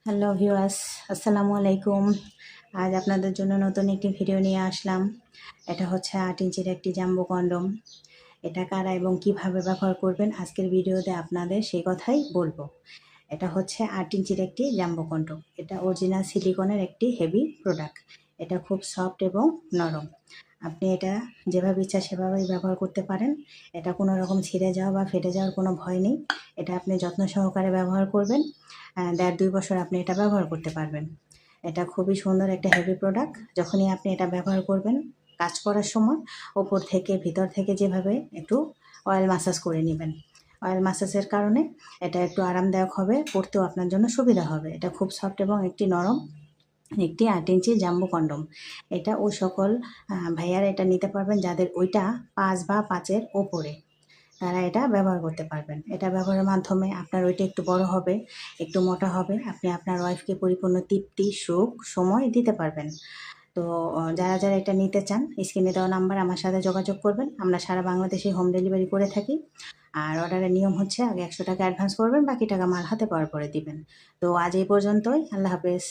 Hello viewers, আসসালামু আলাইকুম। আজ আপনাদের জন্য নতুন একটি ভিডিও নিয়ে আসলাম। এটা হচ্ছে ৮ ইঞ্চির একটি জাম্বো কন্ডম। এটা কারা এবং কিভাবে ব্যবহার করবেন আজকের ভিডিওতে আপনাদের সেই কথাই বলবো। এটা হচ্ছে ৮ ইঞ্চির একটি জাম্বো কন্ডম। এটা অরিজিনাল সিলিকনের একটি হেভি প্রোডাক্ট। এটা খুব সফট এবং নরম। আপনি এটা যেভাবে ইচ্ছা সেভাবেই ব্যবহার করতে পারেন। এটা কোনো রকম ছিঁড়ে যাওয়া বা ফেটে যাওয়ার কোনো ভয় নেই। এটা আপনি যত্ন সহকারে ব্যবহার করবেন। ১.৫-২ বছর আপনি এটা ব্যবহার করতে পারবেন। এটা খুবই সুন্দর একটা হেভি প্রোডাক্ট। যখনই আপনি এটা ব্যবহার করবেন, কাজ করার সময় ওপর থেকে ভিতর থেকে যেভাবে একটু অয়েল মাসাজ করে নেবেন। অয়েল মাসাজের কারণে এটা একটু আরামদায়ক হবে, পরতেও আপনার জন্য সুবিধা হবে। এটা খুব সফট এবং একটি নরম একটি ৮ ইঞ্চি জাম্বো কন্ডম। এটা ওই সকল ভাইয়ারা এটা নিতে পারবেন যাদের ওইটা ৫ বা ৫-এর ওপরে। তারা এটা ব্যবহার করতে পারবেন। এটা ব্যবহারের মাধ্যমে আপনার ওইটা একটু বড় হবে, একটু মোটা হবে। আপনি আপনার ওয়াইফকে পরিপূর্ণ তৃপ্তি, সুখ, সময় দিতে পারবেন। তো যারা এটা নিতে চান, স্ক্রিনে দেওয়া নাম্বার আমার সাথে যোগাযোগ করবেন। আমরা সারা বাংলাদেশে হোম ডেলিভারি করে থাকি। আর অর্ডারের নিয়ম হচ্ছে আগে ১০০ টাকা অ্যাডভান্স করবেন, বাকি টাকা মাল হাতে পাওয়ার পরে দিবেন। তো আজ এই পর্যন্তই। আল্লাহ হাফেজ।